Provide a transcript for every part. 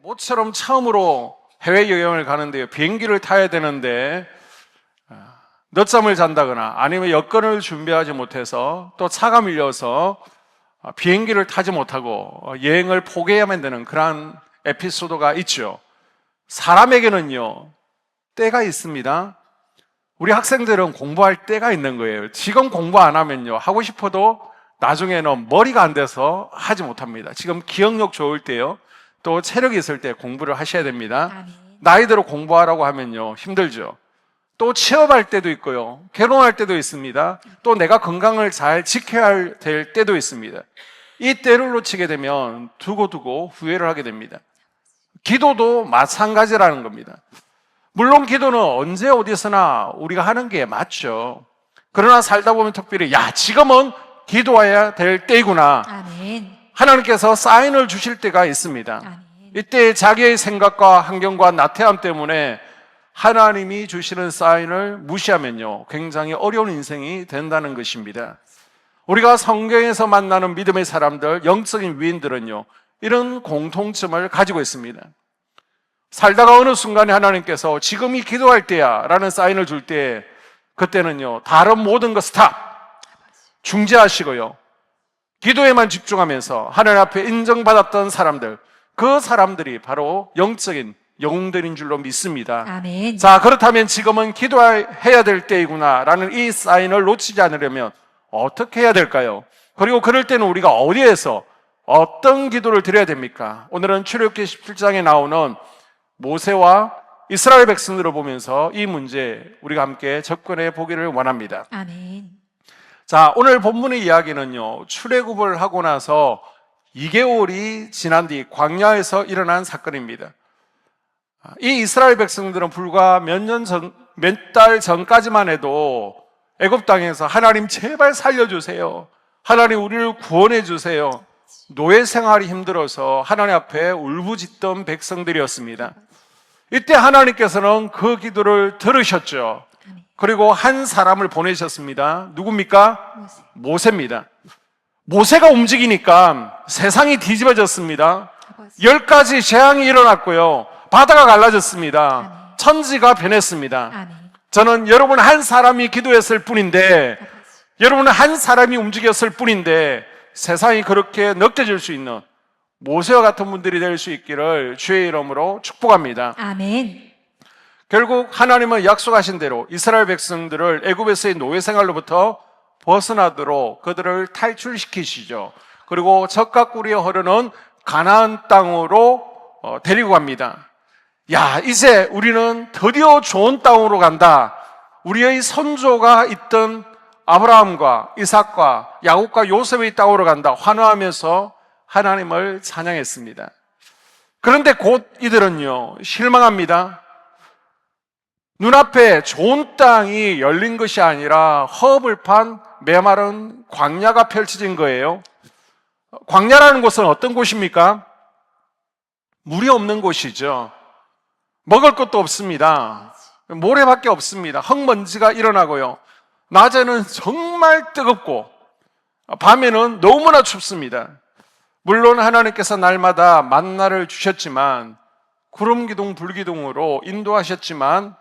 모처럼 처음으로 해외여행을 가는데요. 비행기를 타야 되는데 늦잠을 잔다거나 아니면 여권을 준비하지 못해서 또 차가 밀려서 비행기를 타지 못하고 여행을 포기해야만 되는 그러한 에피소드가 있죠. 사람에게는요, 때가 있습니다. 우리 학생들은 공부할 때가 있는 거예요. 지금 공부 안 하면요, 하고 싶어도 나중에는 머리가 안 돼서 하지 못합니다. 지금 기억력 좋을 때요, 또 체력이 있을 때 공부를 하셔야 됩니다. 나이 들어 공부하라고 하면요, 힘들죠. 또 취업할 때도 있고요, 결혼할 때도 있습니다. 또 내가 건강을 잘 지켜야 될 때도 있습니다. 이 때를 놓치게 되면 두고두고 후회를 하게 됩니다. 기도도 마찬가지라는 겁니다. 물론 기도는 언제 어디서나 우리가 하는 게 맞죠. 그러나 살다 보면 특별히 지금은 기도해야 될 때이구나. 아멘. 하나님께서 사인을 주실 때가 있습니다. 아멘. 이때 자기의 생각과 환경과 나태함 때문에 하나님이 주시는 사인을 무시하면요, 굉장히 어려운 인생이 된다는 것입니다. 우리가 성경에서 만나는 믿음의 사람들, 영적인 위인들은요, 이런 공통점을 가지고 있습니다. 살다가 어느 순간에 하나님께서 지금이 기도할 때야 라는 사인을 줄 때, 그때는요, 다른 모든 거 스탑! 중지하시고요, 기도에만 집중하면서 하나님 앞에 인정받았던 사람들, 그 사람들이 바로 영적인 영웅들인 줄로 믿습니다. 아멘. 자, 그렇다면 지금은 기도해야 될 때이구나 라는 이 사인을 놓치지 않으려면 어떻게 해야 될까요? 그리고 그럴 때는 우리가 어디에서 어떤 기도를 드려야 됩니까? 오늘은 출애굽기 17장에 나오는 모세와 이스라엘 백성들을 보면서 이 문제 우리가 함께 접근해 보기를 원합니다. 아멘. 자, 오늘 본문의 이야기는요, 출애굽을 하고 나서 2개월이 지난 뒤 광야에서 일어난 사건입니다. 이 이스라엘 백성들은 불과 몇 달 전까지만 해도 애굽 땅에서 하나님 제발 살려주세요, 하나님 우리를 구원해 주세요, 노예 생활이 힘들어서 하나님 앞에 울부짖던 백성들이었습니다. 이때 하나님께서는 그 기도를 들으셨죠. 그리고 한 사람을 보내셨습니다. 누굽니까? 모세입니다. 모세가 움직이니까 세상이 뒤집어졌습니다. 10가지 재앙이 일어났고요, 바다가 갈라졌습니다. 천지가 변했습니다. 저는 여러분 한 사람이 기도했을 뿐인데, 여러분 한 사람이 움직였을 뿐인데 세상이 그렇게 느껴질 수 있는 모세와 같은 분들이 될 수 있기를 주의 이름으로 축복합니다. 아멘. 결국 하나님은 약속하신 대로 이스라엘 백성들을 애굽에서의 노예 생활로부터 벗어나도록 그들을 탈출시키시죠. 그리고 젖과 꿀이 흐르는 가나안 땅으로 데리고 갑니다. 이제 우리는 드디어 좋은 땅으로 간다. 우리의 선조가 있던 아브라함과 이삭과 야곱과 요셉의 땅으로 간다. 환호하면서 하나님을 찬양했습니다. 그런데 곧 이들은요, 실망합니다. 눈앞에 좋은 땅이 열린 것이 아니라 허벌판 메마른 광야가 펼쳐진 거예요. 광야라는 곳은 어떤 곳입니까? 물이 없는 곳이죠. 먹을 것도 없습니다. 모래밖에 없습니다. 흙먼지가 일어나고요, 낮에는 정말 뜨겁고 밤에는 너무나 춥습니다. 물론 하나님께서 날마다 만나를 주셨지만, 구름기둥 불기둥으로 인도하셨지만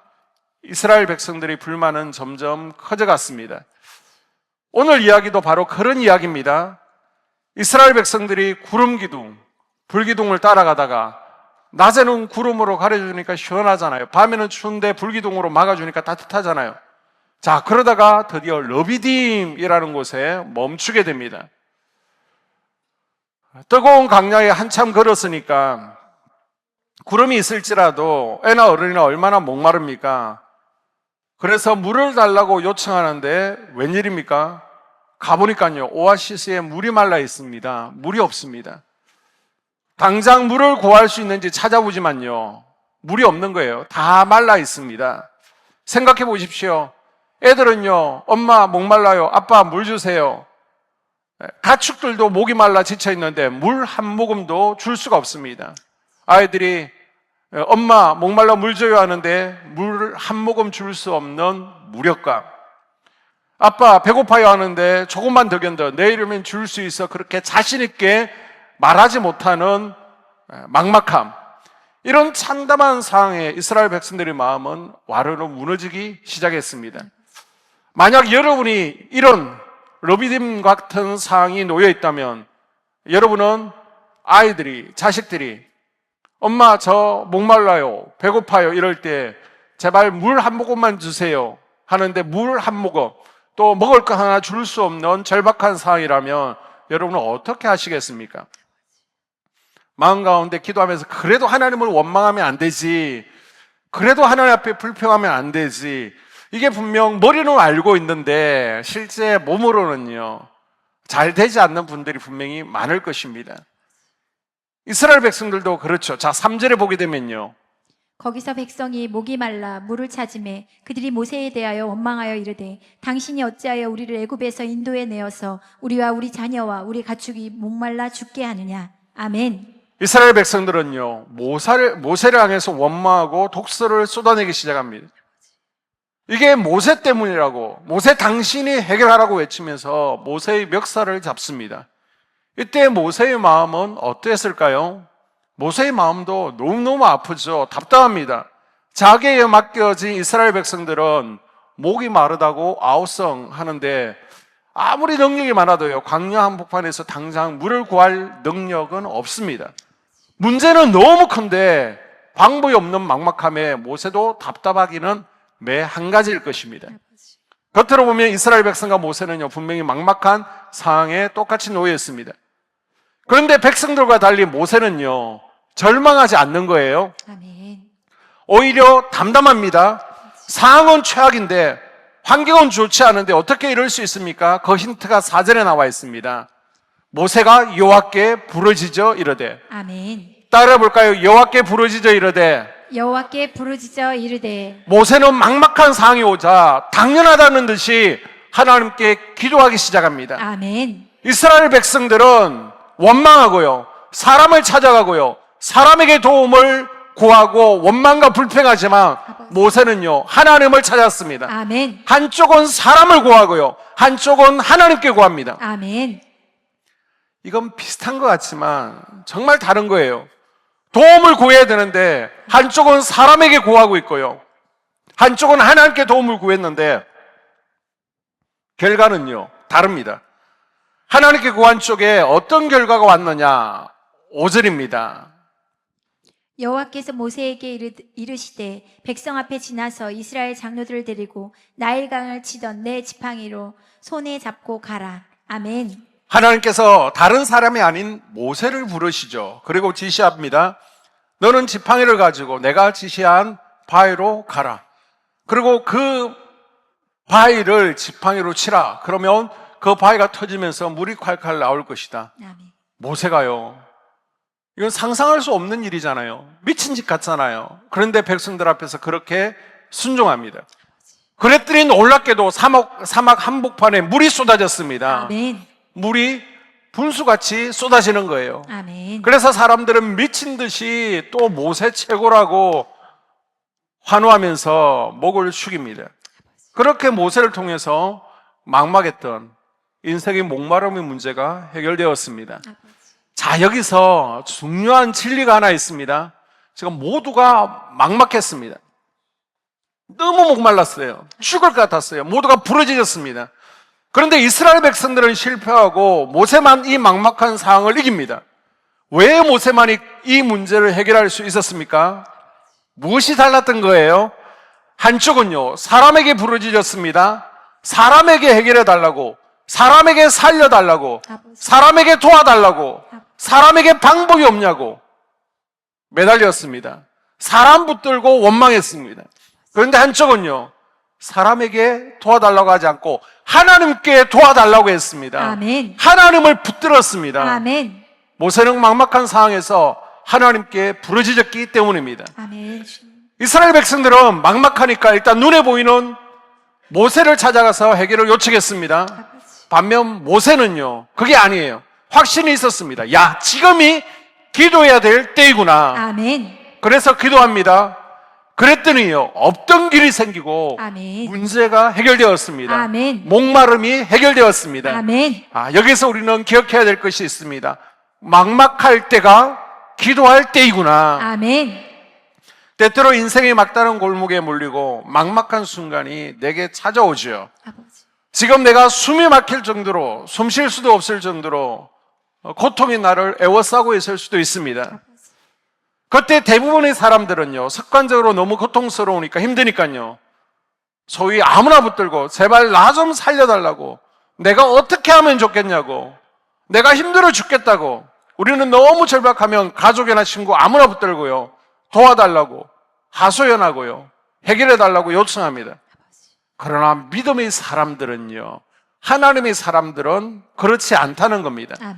이스라엘 백성들의 불만은 점점 커져갔습니다. 오늘 이야기도 바로 그런 이야기입니다. 이스라엘 백성들이 구름기둥, 불기둥을 따라가다가 낮에는 구름으로 가려주니까 시원하잖아요. 밤에는 추운데 불기둥으로 막아주니까 따뜻하잖아요. 자, 그러다가 드디어 러비딤이라는 곳에 멈추게 됩니다. 뜨거운 강야에 한참 걸었으니까 구름이 있을지라도 애나 어른이나 얼마나 목마릅니까? 그래서 물을 달라고 요청하는데 웬일입니까? 가보니까요, 오아시스에 물이 말라 있습니다. 물이 없습니다. 당장 물을 구할 수 있는지 찾아보지만요, 물이 없는 거예요. 다 말라 있습니다. 생각해 보십시오. 애들은요, 엄마 목말라요, 아빠 물 주세요. 가축들도 목이 말라 지쳐 있는데 물 한 모금도 줄 수가 없습니다. 아이들이 엄마 목말라 물 줘요 하는데 물 한 모금 줄 수 없는 무력감. 아빠 배고파요 하는데 조금만 더 견뎌, 내일이면 줄 수 있어, 그렇게 자신 있게 말하지 못하는 막막함. 이런 참담한 상황에 이스라엘 백성들의 마음은 와르르 무너지기 시작했습니다. 만약 여러분이 이런 르비딤 같은 상황이 놓여 있다면 여러분은 아이들이, 자식들이 엄마 저 목말라요, 배고파요 이럴 때 제발 물 한 모금만 주세요 하는데 물 한 모금, 또 먹을 거 하나 줄 수 없는 절박한 상황이라면 여러분은 어떻게 하시겠습니까? 마음 가운데 기도하면서 그래도 하나님을 원망하면 안 되지, 그래도 하나님 앞에 불평하면 안 되지, 이게 분명 머리는 알고 있는데 실제 몸으로는요 잘 되지 않는 분들이 분명히 많을 것입니다. 이스라엘 백성들도 그렇죠. 자, 3절에 보게 되면요, 거기서 백성이 목이 말라 물을 찾으매 그들이 모세에 대하여 원망하여 이르되 당신이 어찌하여 우리를 애굽에서 인도해 내어서 우리와 우리 자녀와 우리 가축이 목말라 죽게 하느냐. 아멘. 이스라엘 백성들은요 모세를 향해서 원망하고 독설을 쏟아내기 시작합니다. 이게 모세 때문이라고, 모세 당신이 해결하라고 외치면서 모세의 멱살을 잡습니다. 이때 모세의 마음은 어땠을까요? 모세의 마음도 너무너무 아프죠. 답답합니다. 자기에게 맡겨진 이스라엘 백성들은 목이 마르다고 아우성하는데 아무리 능력이 많아도요 광야 한복판에서 당장 물을 구할 능력은 없습니다. 문제는 너무 큰데 방법이 없는 막막함에 모세도 답답하기는 매 한 가지일 것입니다. 겉으로 보면 이스라엘 백성과 모세는요 분명히 막막한 상황에 똑같이 놓여 있습니다. 그런데 백성들과 달리 모세는요 절망하지 않는 거예요. 아멘. 오히려 담담합니다. 상황은 최악인데 환경은 좋지 않은데 어떻게 이럴 수 있습니까? 그 힌트가 4절에 나와 있습니다. 모세가 여호와께 부르짖어 이르되. 아멘. 따라 볼까요? 여호와께 부르짖어 이르되. 여호와께 부르짖어 이르되. 모세는 막막한 상황이 오자 당연하다는 듯이 하나님께 기도하기 시작합니다. 아멘. 이스라엘 백성들은 원망하고요, 사람을 찾아가고요, 사람에게 도움을 구하고 원망과 불평하지만 모세는요 하나님을 찾았습니다. 아멘. 한쪽은 사람을 구하고요, 한쪽은 하나님께 구합니다. 아멘. 이건 비슷한 것 같지만 정말 다른 거예요. 도움을 구해야 되는데 한쪽은 사람에게 구하고 있고요, 한쪽은 하나님께 도움을 구했는데 결과는요 다릅니다. 하나님께 구한 쪽에 어떤 결과가 왔느냐? 5절입니다. 여호와께서 모세에게 이르시되 백성 앞에 지나서 이스라엘 장로들을 데리고 나일강을 치던 내 지팡이로 손에 잡고 가라. 아멘. 하나님께서 다른 사람이 아닌 모세를 부르시죠. 그리고 지시합니다. 너는 지팡이를 가지고 내가 지시한 바위로 가라. 그리고 그 바위를 지팡이로 치라. 그러면 그 바위가 터지면서 물이 콸콸 나올 것이다. 아멘. 모세가요, 이건 상상할 수 없는 일이잖아요. 미친 짓 같잖아요. 그런데 백성들 앞에서 그렇게 순종합니다. 그랬더니 놀랍게도 사막 한복판에 물이 쏟아졌습니다. 아멘. 물이 분수같이 쏟아지는 거예요. 아멘. 그래서 사람들은 미친 듯이 또 모세 최고라고 환호하면서 목을 숙입니다. 그렇게 모세를 통해서 막막했던 인생의 목마름의 문제가 해결되었습니다. 자, 여기서 중요한 진리가 하나 있습니다. 지금 모두가 막막했습니다. 너무 목말랐어요. 죽을 것 같았어요. 모두가 부러지셨습니다. 그런데 이스라엘 백성들은 실패하고 모세만 이 막막한 상황을 이깁니다. 왜 모세만 이 문제를 해결할 수 있었습니까? 무엇이 달랐던 거예요? 한쪽은요 사람에게 부르짖었습니다. 사람에게 해결해 달라고, 사람에게 살려달라고, 사람에게 도와달라고, 사람에게 방법이 없냐고 매달렸습니다. 사람 붙들고 원망했습니다. 그런데 한쪽은요 사람에게 도와달라고 하지 않고 하나님께 도와달라고 했습니다. 아멘. 하나님을 붙들었습니다. 아멘. 모세는 막막한 상황에서 하나님께 부르짖었기 때문입니다. 아멘. 이스라엘 백성들은 막막하니까 일단 눈에 보이는 모세를 찾아가서 해결을 요청했습니다. 반면 모세는요 그게 아니에요. 확신이 있었습니다. 야, 지금이 기도해야 될 때이구나. 아멘. 그래서 기도합니다. 그랬더니요 없던 길이 생기고 아멘. 문제가 해결되었습니다. 아멘. 목마름이 해결되었습니다. 아멘. 여기서 우리는 기억해야 될 것이 있습니다. 막막할 때가 기도할 때이구나. 아멘. 때때로 인생의 막다른 골목에 몰리고 막막한 순간이 내게 찾아오지요. 아버지. 지금 내가 숨이 막힐 정도로, 숨 쉴 수도 없을 정도로 고통이 나를 애워싸고 있을 수도 있습니다. 아버지. 그때 대부분의 사람들은요, 습관적으로 너무 고통스러우니까 힘드니까요, 소위 아무나 붙들고 제발 나 좀 살려달라고, 내가 어떻게 하면 좋겠냐고, 내가 힘들어 죽겠다고, 우리는 너무 절박하면 가족이나 친구 아무나 붙들고요, 도와달라고, 하소연하고요, 해결해달라고 요청합니다. 그러나 믿음의 사람들은요, 하나님의 사람들은 그렇지 않다는 겁니다. 아멘.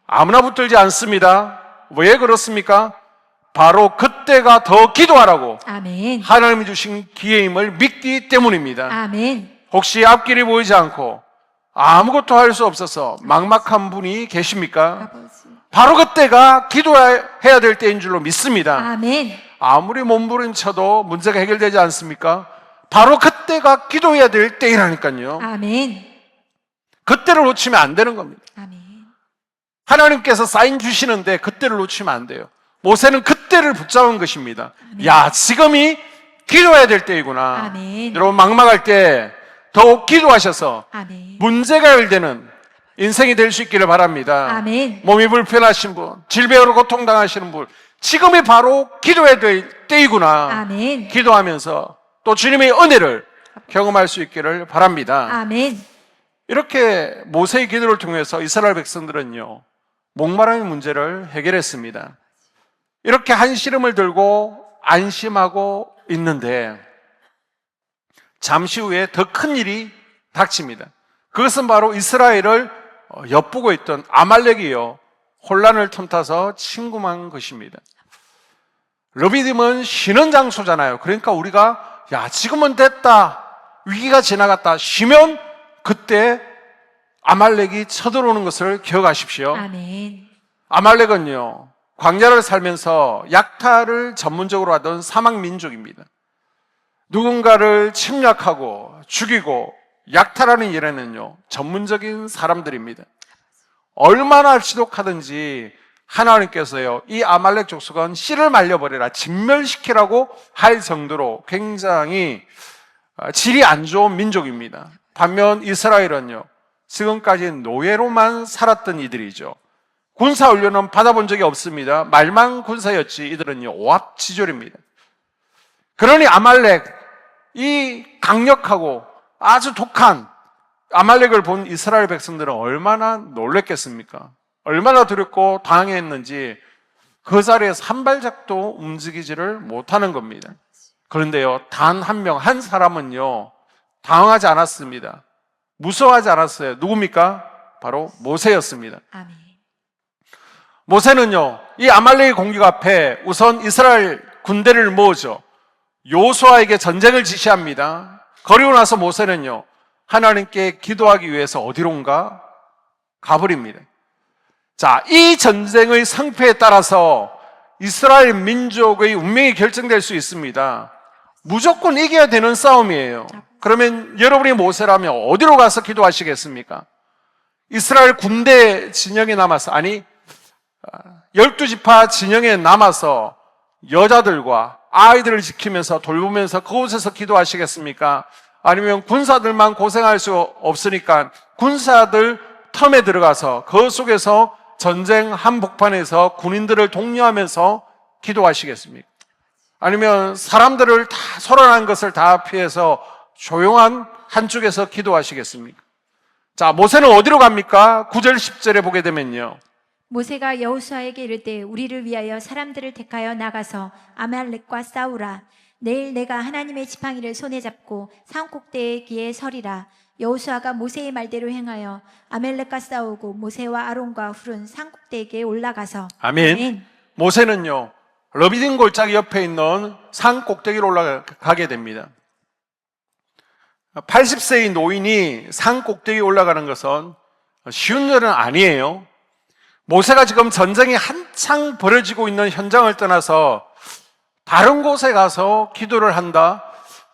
아무나 붙들지 않습니다. 왜 그렇습니까? 바로 그때가 더 기도하라고 아멘. 하나님이 주신 기회임을 믿기 때문입니다. 아멘. 혹시 앞길이 보이지 않고 아무것도 할 수 없어서 막막한 분이 계십니까? 아버지. 바로 그때가 기도해야 될 때인 줄로 믿습니다. 아멘. 아무리 몸부림쳐도 문제가 해결되지 않습니까? 바로 그때가 기도해야 될 때이라니까요. 아멘. 그때를 놓치면 안 되는 겁니다. 아멘. 하나님께서 사인 주시는데 그때를 놓치면 안 돼요. 모세는 그때를 붙잡은 것입니다. 야, 지금이 기도해야 될 때이구나. 아멘. 여러분, 막막할 때 더욱 기도하셔서 아멘. 문제가 해결되는 인생이 될 수 있기를 바랍니다. 아멘. 몸이 불편하신 분, 질병으로 고통당하시는 분, 지금이 바로 기도해야 될 때이구나. 아멘. 기도하면서 또 주님의 은혜를 경험할 수 있기를 바랍니다. 아멘. 이렇게 모세의 기도를 통해서 이스라엘 백성들은요, 목마름의 문제를 해결했습니다. 이렇게 한시름을 들고 안심하고 있는데 잠시 후에 더 큰 일이 닥칩니다. 그것은 바로 이스라엘을 엿보고 있던 아말렉이요, 혼란을 틈타서 침공한 것입니다. 르비딤은 쉬는 장소잖아요. 그러니까 우리가 야, 지금은 됐다, 위기가 지나갔다 쉬면 그때 아말렉이 쳐들어오는 것을 기억하십시오. 아멘. 아말렉은요, 광야를 살면서 약탈을 전문적으로 하던 사막 민족입니다. 누군가를 침략하고 죽이고 약탈하는 일에는요, 전문적인 사람들입니다. 얼마나 지독하든지 하나님께서요, 이 아말렉 족속은 씨를 말려버리라, 진멸시키라고 할 정도로 굉장히 질이 안 좋은 민족입니다. 반면 이스라엘은요, 지금까지 노예로만 살았던 이들이죠. 군사 훈련은 받아본 적이 없습니다. 말만 군사였지 이들은요, 오합지졸입니다. 그러니 아말렉, 이 강력하고 아주 독한 아말렉을 본 이스라엘 백성들은 얼마나 놀랬겠습니까? 얼마나 두렵고 당황했는지 그 자리에서 한 발짝도 움직이지를 못하는 겁니다. 그런데요, 단 한 명, 한 사람은요, 당황하지 않았습니다. 무서워하지 않았어요. 누굽니까? 바로 모세였습니다. 아멘. 모세는요, 이 아말렉의 공격 앞에 우선 이스라엘 군대를 모으죠. 요수아에게 전쟁을 지시합니다. 그리고 나서 모세는요, 하나님께 기도하기 위해서 어디론가 가버립니다. 자, 이 전쟁의 성패에 따라서 이스라엘 민족의 운명이 결정될 수 있습니다. 무조건 이겨야 되는 싸움이에요. 그러면 여러분이 모세라면 어디로 가서 기도하시겠습니까? 이스라엘 군대 진영에 남아서, 아니 12지파 진영에 남아서 여자들과 아이들을 지키면서 돌보면서 그곳에서 기도하시겠습니까? 아니면 군사들만 고생할 수 없으니까 군사들 텀에 들어가서 그 속에서 전쟁 한복판에서 군인들을 독려하면서 기도하시겠습니까? 아니면 사람들을 다 소란한 것을 다 피해서 조용한 한쪽에서 기도하시겠습니까? 자, 모세는 어디로 갑니까? 9절 10절에 보게 되면요, 모세가 여호수아에게 이르되 우리를 위하여 사람들을 택하여 나가서 아말렉과 싸우라. 내일 내가 하나님의 지팡이를 손에 잡고 산 꼭대기에 서리라. 여호수아가 모세의 말대로 행하여 아말렉과 싸우고 모세와 아론과 훌은 산 꼭대기에 올라가서 아멘. 모세는요, 르비딤 골짜기 옆에 있는 산 꼭대기로 올라가게 됩니다. 80세의 노인이 산 꼭대기에 올라가는 것은 쉬운 일은 아니에요. 모세가 지금 전쟁이 한창 벌어지고 있는 현장을 떠나서 다른 곳에 가서 기도를 한다?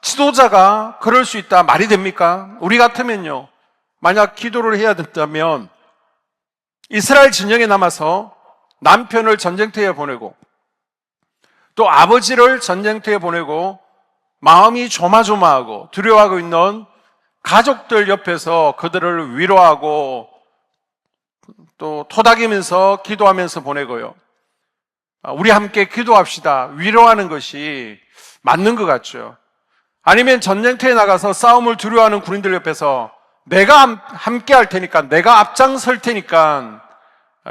지도자가 그럴 수 있다 말이 됩니까? 우리 같으면요, 만약 기도를 해야 된다면 이스라엘 진영에 남아서 남편을 전쟁터에 보내고 또 아버지를 전쟁터에 보내고 마음이 조마조마하고 두려워하고 있는 가족들 옆에서 그들을 위로하고 또 토닥이면서 기도하면서 보내고요. 우리 함께 기도합시다. 위로하는 것이 맞는 것 같죠. 아니면 전쟁터에 나가서 싸움을 두려워하는 군인들 옆에서 내가 함께 할 테니까, 내가 앞장설 테니까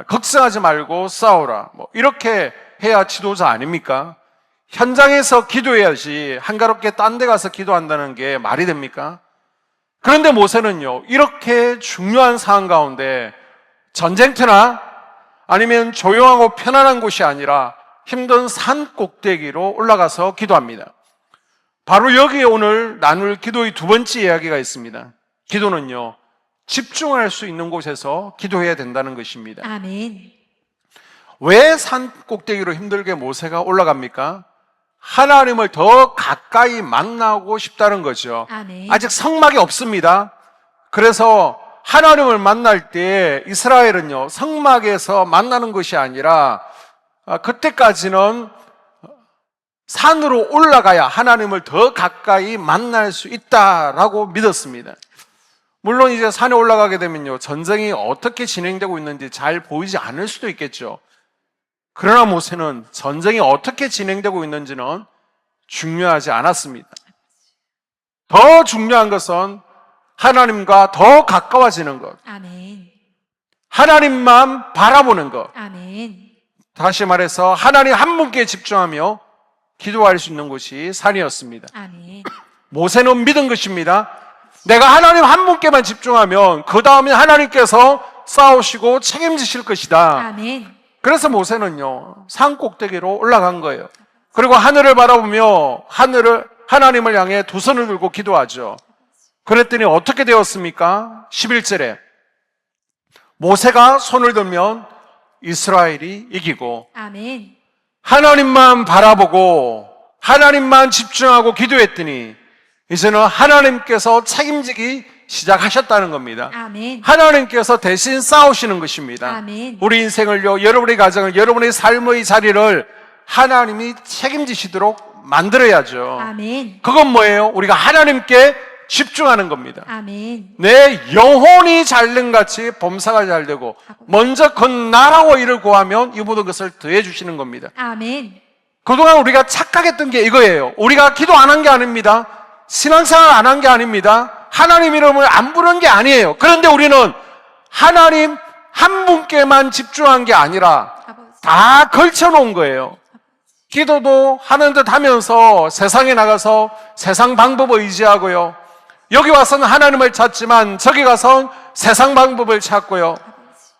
걱정하지 말고 싸우라. 이렇게 해야 지도자 아닙니까? 현장에서 기도해야지 한가롭게 딴 데 가서 기도한다는 게 말이 됩니까? 그런데 모세는요, 이렇게 중요한 상황 가운데 전쟁터나 아니면 조용하고 편안한 곳이 아니라 힘든 산 꼭대기로 올라가서 기도합니다. 바로 여기에 오늘 나눌 기도의 두 번째 이야기가 있습니다. 기도는요, 집중할 수 있는 곳에서 기도해야 된다는 것입니다. 아멘. 왜 산 꼭대기로 힘들게 모세가 올라갑니까? 하나님을 더 가까이 만나고 싶다는 거죠. 아멘. 아직 성막이 없습니다. 그래서 하나님을 만날 때 이스라엘은요, 성막에서 만나는 것이 아니라 그때까지는 산으로 올라가야 하나님을 더 가까이 만날 수 있다라고 믿었습니다. 물론 이제 산에 올라가게 되면요, 전쟁이 어떻게 진행되고 있는지 잘 보이지 않을 수도 있겠죠. 그러나 모세는 전쟁이 어떻게 진행되고 있는지는 중요하지 않았습니다. 더 중요한 것은 하나님과 더 가까워지는 것, 아멘. 하나님만 바라보는 것, 아멘. 다시 말해서 하나님 한 분께 집중하며 기도할 수 있는 곳이 산이었습니다. 아멘. 모세는 믿은 것입니다. 내가 하나님 한 분께만 집중하면 그 다음에 하나님께서 싸우시고 책임지실 것이다. 아멘. 그래서 모세는요, 산 꼭대기로 올라간 거예요. 그리고 하늘을 바라보며 하나님을 향해 두 손을 들고 기도하죠. 그랬더니 어떻게 되었습니까? 11절에 모세가 손을 들면 이스라엘이 이기고, 아멘. 하나님만 바라보고 하나님만 집중하고 기도했더니 이제는 하나님께서 책임지기 시작하셨다는 겁니다. 아멘. 하나님께서 대신 싸우시는 것입니다. 아멘. 우리 인생을요, 여러분의 가정을, 여러분의 삶의 자리를 하나님이 책임지시도록 만들어야죠. 아멘. 그건 뭐예요? 우리가 하나님께 집중하는 겁니다. 아멘. 내 영혼이 잘된같이 범사가 잘되고 먼저 그 나라와 일을 구하면 이 모든 것을 더해 주시는 겁니다. 아멘. 그동안 우리가 착각했던 게 이거예요. 우리가 기도 안 한 게 아닙니다. 신앙생활 안 한 게 아닙니다. 하나님 이름을 안 부른 게 아니에요. 그런데 우리는 하나님 한 분께만 집중한 게 아니라 다 걸쳐놓은 거예요. 기도도 하는 듯 하면서 세상에 나가서 세상 방법을 의지하고요, 여기 와서는 하나님을 찾지만 저기 가서 세상 방법을 찾고요.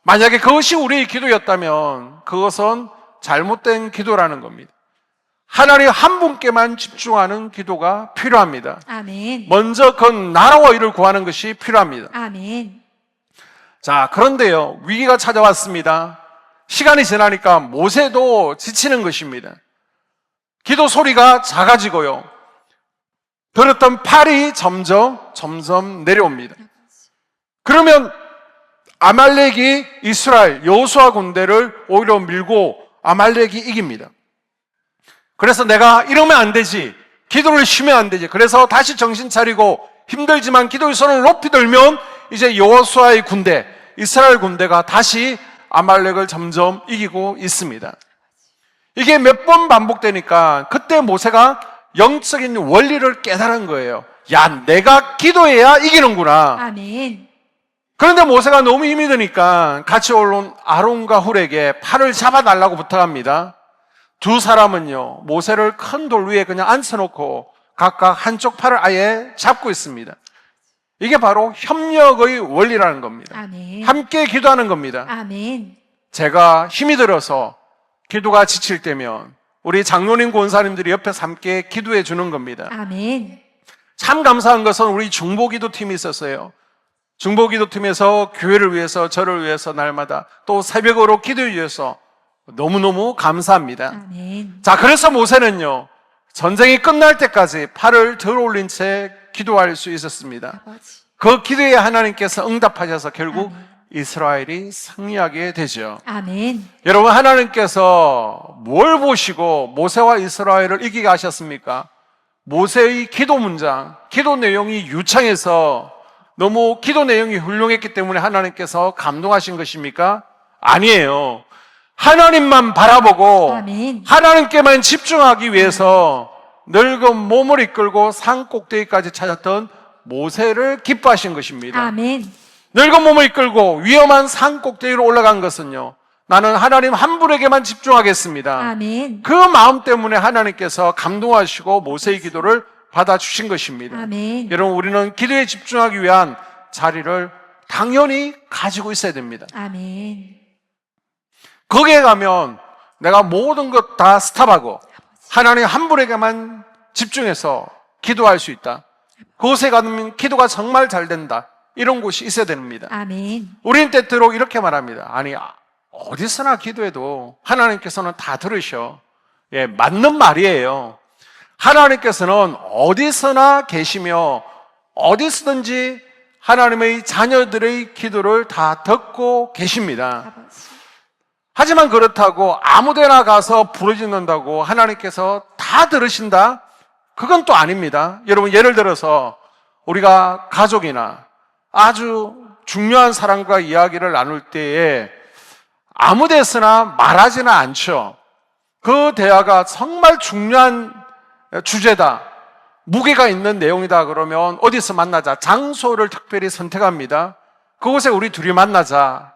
만약에 그것이 우리의 기도였다면 그것은 잘못된 기도라는 겁니다. 하나님 한 분께만 집중하는 기도가 필요합니다. 아멘. 먼저 그 나라와 일을 구하는 것이 필요합니다. 아멘. 자, 그런데요, 위기가 찾아왔습니다. 시간이 지나니까 모세도 지치는 것입니다. 기도 소리가 작아지고요, 들었던 팔이 점점 내려옵니다. 그러면 아말렉이 이스라엘 여호수아 군대를 오히려 밀고 아말렉이 이깁니다. 그래서 내가 이러면 안 되지, 기도를 쉬면 안 되지. 그래서 다시 정신 차리고 힘들지만 기도의 손을 높이 들면 이제 여호수아의 군대, 이스라엘 군대가 다시 아말렉을 점점 이기고 있습니다. 이게 몇 번 반복되니까 그때 모세가 영적인 원리를 깨달은 거예요. 야, 내가 기도해야 이기는구나. 아멘. 그런데 모세가 너무 힘이 드니까 같이 올라온 아론과 훌에게 팔을 잡아달라고 부탁합니다. 두 사람은요, 모세를 큰 돌 위에 그냥 앉혀놓고 각각 한쪽 팔을 아예 잡고 있습니다. 이게 바로 협력의 원리라는 겁니다. 아멘. 함께 기도하는 겁니다. 아멘. 제가 힘이 들어서 기도가 지칠 때면 우리 장로님 권사님들이 옆에서 함께 기도해 주는 겁니다. 아멘. 참 감사한 것은 우리 중보기도팀이 있었어요. 중보기도팀에서 교회를 위해서, 저를 위해서 날마다 또 새벽으로 기도해 주셔서 너무너무 감사합니다. 아멘. 자, 그래서 모세는요, 전쟁이 끝날 때까지 팔을 들어 올린 채 기도할 수 있었습니다. 아버지. 그 기도에 하나님께서 응답하셔서 결국 이스라엘이 승리하게 되죠. 아멘. 여러분, 하나님께서 뭘 보시고 모세와 이스라엘을 이기게 하셨습니까? 모세의 기도 문장, 기도 내용이 유창해서 너무 기도 내용이 훌륭했기 때문에 하나님께서 감동하신 것입니까? 아니에요. 하나님만 바라보고 아멘. 하나님께만 집중하기 위해서 늙은 몸을 이끌고 산 꼭대기까지 찾았던 모세를 기뻐하신 것입니다. 아멘. 늙은 몸을 이끌고 위험한 산 꼭대기로 올라간 것은요, 나는 하나님 한 분에게만 집중하겠습니다. 아멘. 그 마음 때문에 하나님께서 감동하시고 모세의 기도를 받아주신 것입니다. 아멘. 여러분, 우리는 기도에 집중하기 위한 자리를 당연히 가지고 있어야 됩니다. 아멘. 거기에 가면 내가 모든 것 다 스탑하고 하나님 한 분에게만 집중해서 기도할 수 있다. 그곳에 가면 기도가 정말 잘 된다. 이런 곳이 있어야 됩니다. 아멘. 우리는 때때로 이렇게 말합니다. 아니, 어디서나 기도해도 하나님께서는 다 들으셔. 예, 맞는 말이에요. 하나님께서는 어디서나 계시며 어디서든지 하나님의 자녀들의 기도를 다 듣고 계십니다. 아버지. 하지만 그렇다고 아무데나 가서 부르짖는다고 하나님께서 다 들으신다? 그건 또 아닙니다. 여러분, 예를 들어서 우리가 가족이나 아주 중요한 사람과 이야기를 나눌 때에 아무 데서나 말하지는 않죠. 그 대화가 정말 중요한 주제다, 무게가 있는 내용이다 그러면 어디서 만나자, 장소를 특별히 선택합니다. 그곳에 우리 둘이 만나자.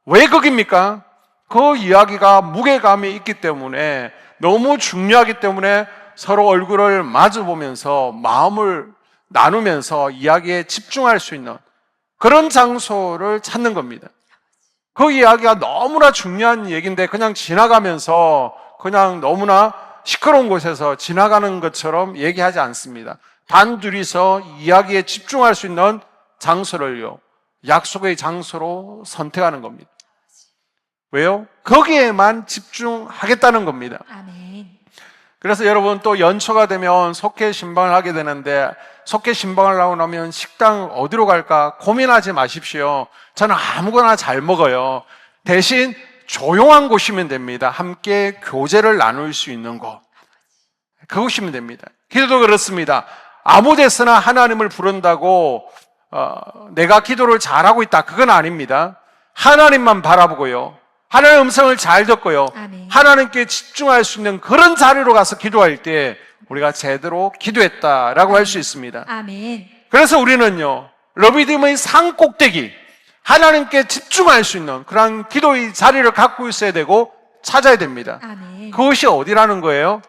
왜 거깁니까? 그 이야기가 무게감이 있기 때문에, 너무 중요하기 때문에 서로 얼굴을 마주 보면서 마음을 나누면서 이야기에 집중할 수 있는 그런 장소를 찾는 겁니다. 그 이야기가 너무나 중요한 얘기인데 그냥 지나가면서 그냥 너무나 시끄러운 곳에서 지나가는 것처럼 얘기하지 않습니다. 단둘이서 이야기에 집중할 수 있는 장소를요, 약속의 장소로 선택하는 겁니다. 왜요? 거기에만 집중하겠다는 겁니다. 아멘. 그래서 여러분, 또 연초가 되면 속회 신방을 하게 되는데, 속회 신방을 하고 나면 식당 어디로 갈까 고민하지 마십시오. 저는 아무거나 잘 먹어요. 대신 조용한 곳이면 됩니다. 함께 교제를 나눌 수 있는 곳, 그곳이면 됩니다. 기도도 그렇습니다. 아무 데서나 하나님을 부른다고 내가 기도를 잘하고 있다, 그건 아닙니다. 하나님만 바라보고요, 하나님의 음성을 잘 듣고요, 아멘. 하나님께 집중할 수 있는 그런 자리로 가서 기도할 때 우리가 제대로 기도했다라고 할 수 있습니다. 아멘. 그래서 우리는요, 러비딤의 산 꼭대기, 하나님께 집중할 수 있는 그런 기도의 자리를 갖고 있어야 되고 찾아야 됩니다. 아멘. 그것이 어디라는 거예요?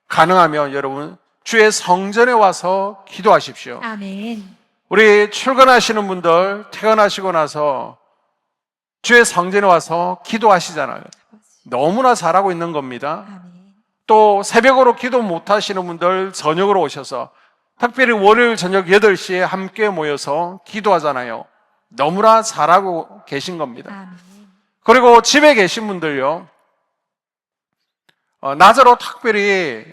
가능하면 여러분, 주의 성전에 와서 기도하십시오. 아멘. 우리 출근하시는 분들 퇴근하시고 나서 주의 성전에 와서 기도하시잖아요. 너무나 잘하고 있는 겁니다. 아멘. 또 새벽으로 기도 못 하시는 분들 저녁으로 오셔서, 특별히 월요일 저녁 8시에 함께 모여서 기도하잖아요. 너무나 잘하고 계신 겁니다. 아멘. 그리고 집에 계신 분들요, 낮으로 특별히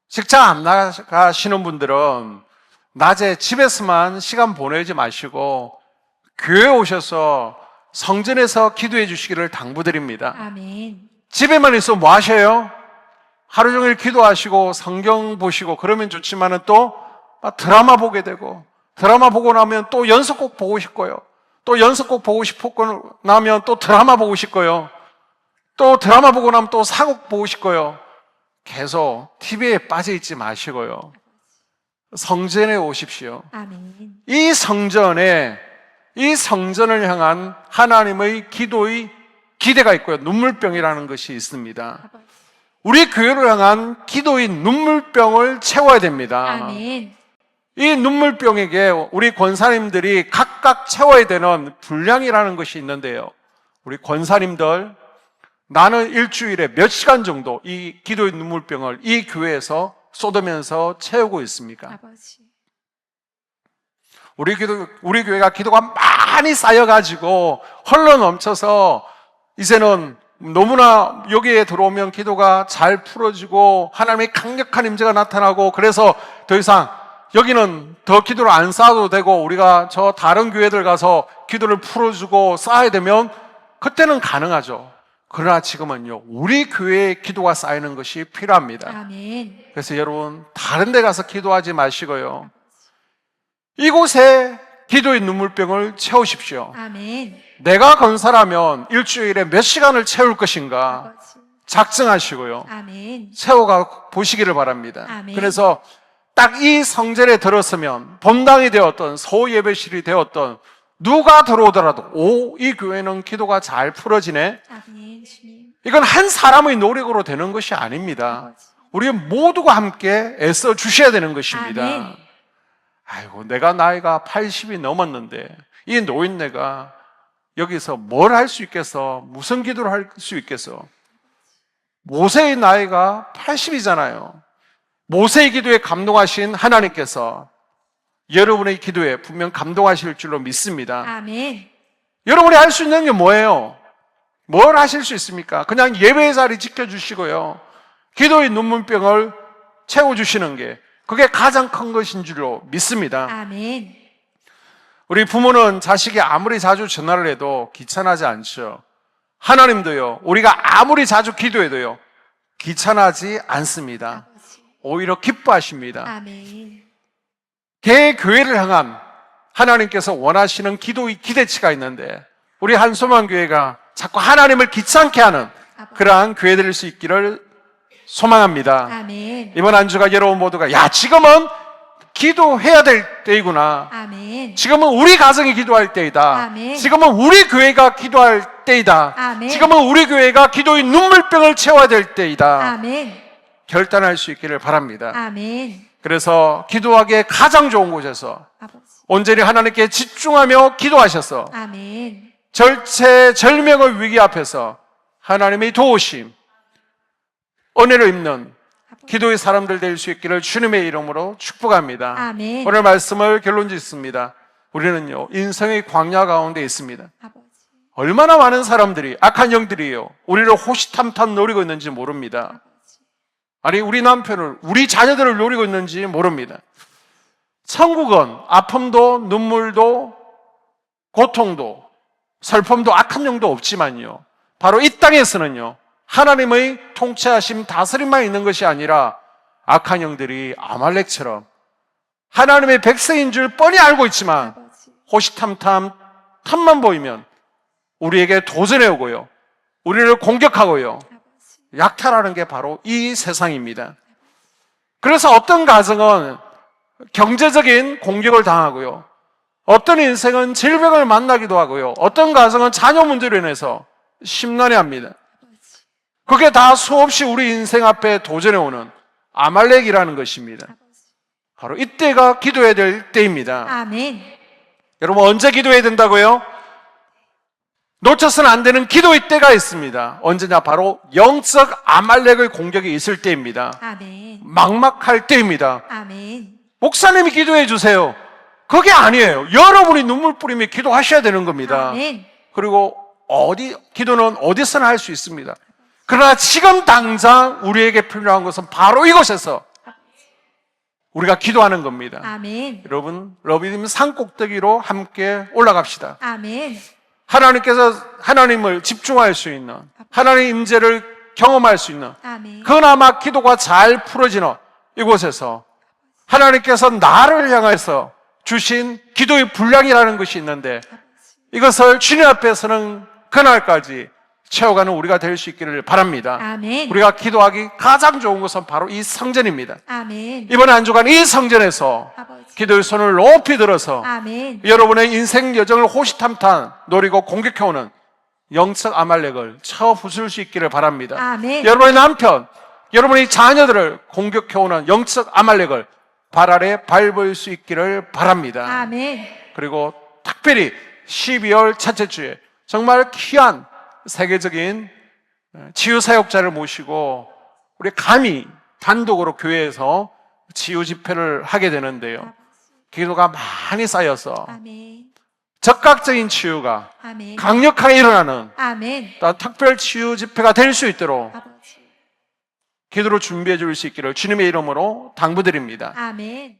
직장 안 나가시는 분들은 낮에 집에서만 시간 보내지 마시고 교회에 오셔서 성전에서 기도해 주시기를 당부드립니다. 아멘. 집에만 있어 뭐 하셔요? 하루 종일 기도하시고 성경 보시고 그러면 좋지만은 또 드라마 보게 되고, 드라마 보고 나면 또 연속곡 보고 싶고요, 또 연속곡 보고 싶고 나면 또 드라마 보고 싶고요, 또 드라마 보고 나면 또 사곡 보고 싶고요. 계속 TV에 빠져 있지 마시고요, 성전에 오십시오. 아멘. 이 성전을 향한 하나님의 기도의 기대가 있고요, 눈물병이라는 것이 있습니다. 아버지. 우리 교회를 향한 기도의 눈물병을 채워야 됩니다. 아멘. 이 눈물병에게 우리 권사님들이 각각 채워야 되는 분량이라는 것이 있는데요, 우리 권사님들, 나는 일주일에 몇 시간 정도 이 기도의 눈물병을 이 교회에서 쏟으면서 채우고 있습니까? 아버지. 우리 교회가 기도가 많이 쌓여가지고 헐러 넘쳐서 이제는 너무나 여기에 들어오면 기도가 잘 풀어지고 하나님의 강력한 임재가 나타나고, 그래서 더 이상 여기는 더 기도를 안 쌓아도 되고 우리가 저 다른 교회들 가서 기도를 풀어주고 쌓아야 되면 그때는 가능하죠. 그러나 지금은요, 우리 교회에 기도가 쌓이는 것이 필요합니다. 아멘. 그래서 여러분, 다른 데 가서 기도하지 마시고요, 이곳에 기도의 눈물병을 채우십시오. 아멘. 내가 건설하면 일주일에 몇 시간을 채울 것인가 아버지. 작정하시고요, 아멘. 채워가 보시기를 바랍니다. 아멘. 그래서 딱 이 성전에 들었으면 본당이 되었던 소예배실이 되었던 누가 들어오더라도 이 교회는 기도가 잘 풀어지네. 아멘. 주님. 이건 한 사람의 노력으로 되는 것이 아닙니다. 아버지. 우리 모두가 함께 애써 주셔야 되는 것입니다. 아멘. 아이고, 내가 나이가 80이 넘었는데 이 노인네가 여기서 뭘 할 수 있겠어? 무슨 기도를 할 수 있겠어? 모세의 나이가 80이잖아요. 모세의 기도에 감동하신 하나님께서 여러분의 기도에 분명 감동하실 줄로 믿습니다. 아멘. 여러분이 할 수 있는 게 뭐예요? 뭘 하실 수 있습니까? 그냥 예배의 자리 지켜주시고요, 기도의 눈물병을 채워주시는 게 그게 가장 큰 것인 줄로 믿습니다. 아멘. 우리 부모는 자식이 아무리 자주 전화를 해도 귀찮아하지 않죠. 하나님도요, 우리가 아무리 자주 기도해도요, 귀찮아하지 않습니다. 아버지. 오히려 기뻐하십니다. 아멘. 개 교회를 향한 하나님께서 원하시는 기도의 기대치가 있는데 우리 한소만 교회가 자꾸 하나님을 귀찮게 하는 그러한 교회 될 수 있기를 소망합니다. 아멘. 이번 한 주가 여러분 모두가 지금은 기도해야 될 때이구나, 아멘. 지금은 우리 가정이 기도할 때이다, 아멘. 지금은 우리 교회가 기도할 때이다, 아멘. 지금은 우리 교회가 기도의 눈물병을 채워야 될 때이다, 아멘. 결단할 수 있기를 바랍니다. 아멘. 그래서 기도하기에 가장 좋은 곳에서 아버지. 온전히 하나님께 집중하며 기도하셔서 아멘. 절체절명의 위기 앞에서 하나님의 도우심, 은혜를 입는 기도의 사람들 될 수 있기를 주님의 이름으로 축복합니다. 아멘. 오늘 말씀을 결론 짓습니다. 우리는요, 인생의 광야 가운데 있습니다. 아버지. 얼마나 많은 사람들이, 악한 영들이요, 우리를 호시탐탐 노리고 있는지 모릅니다. 아버지. 아니, 우리 남편을, 우리 자녀들을 노리고 있는지 모릅니다. 천국은 아픔도 눈물도 고통도 슬픔도 악한 영도 없지만요, 바로 이 땅에서는요, 하나님의 통치하심 다스림만 있는 것이 아니라 악한 영들이 아말렉처럼 하나님의 백성인 줄 뻔히 알고 있지만 아버지. 호시탐탐 탐만 보이면 우리에게 도전해 오고요, 우리를 공격하고요, 아버지. 약탈하는 게 바로 이 세상입니다. 그래서 어떤 가정은 경제적인 공격을 당하고요, 어떤 인생은 질병을 만나기도 하고요, 어떤 가정은 자녀 문제로 인해서 심란해합니다. 아버지. 그게 다 수없이 우리 인생 앞에 도전해오는 아말렉이라는 것입니다. 아버지. 바로 이때가 기도해야 될 때입니다. 아멘. 여러분, 언제 기도해야 된다고요? 놓쳐서는 안 되는 기도의 때가 있습니다. 언제냐? 바로 영적 아말렉의 공격이 있을 때입니다. 아멘. 막막할 때입니다. 아멘. 목사님이 기도해 주세요, 그게 아니에요. 여러분이 눈물 뿌리며 기도하셔야 되는 겁니다. 아멘. 그리고 기도는 어디서나 할 수 있습니다. 그러나 지금 당장 우리에게 필요한 것은 바로 이곳에서 우리가 기도하는 겁니다. 아멘. 여러분, 러비님 산꼭대기로 함께 올라갑시다. 아멘. 하나님께서 하나님을 집중할 수 있는, 하나님의 임재를 경험할 수 있는, 아멘. 그나마 기도가 잘 풀어지는 이곳에서 하나님께서 나를 향해서 주신 기도의 분량이라는 것이 있는데 이것을 주님 앞에서는 그날까지 채워가는 우리가 될 수 있기를 바랍니다. 아멘. 우리가 기도하기 가장 좋은 것은 바로 이 성전입니다. 아멘. 이번 한 주간 이 성전에서 아버지. 기도의 손을 높이 들어서 아멘. 여러분의 인생 여정을 호시탐탐 노리고 공격해오는 영적 아말렉을 쳐 부술 수 있기를 바랍니다. 아멘. 여러분의 남편, 여러분의 자녀들을 공격해오는 영적 아말렉을 발 아래 밟을 수 있기를 바랍니다. 아멘. 그리고 특별히 12월 첫째 주에 정말 귀한 세계적인 치유사역자를 모시고 우리 감히 단독으로 교회에서 치유 집회를 하게 되는데요, 기도가 많이 쌓여서 아멘. 적극적인 치유가 아멘. 강력하게 일어나는 아멘. 또 특별 치유 집회가 될 수 있도록 아버지. 기도로 준비해 줄 수 있기를 주님의 이름으로 당부드립니다. 아멘.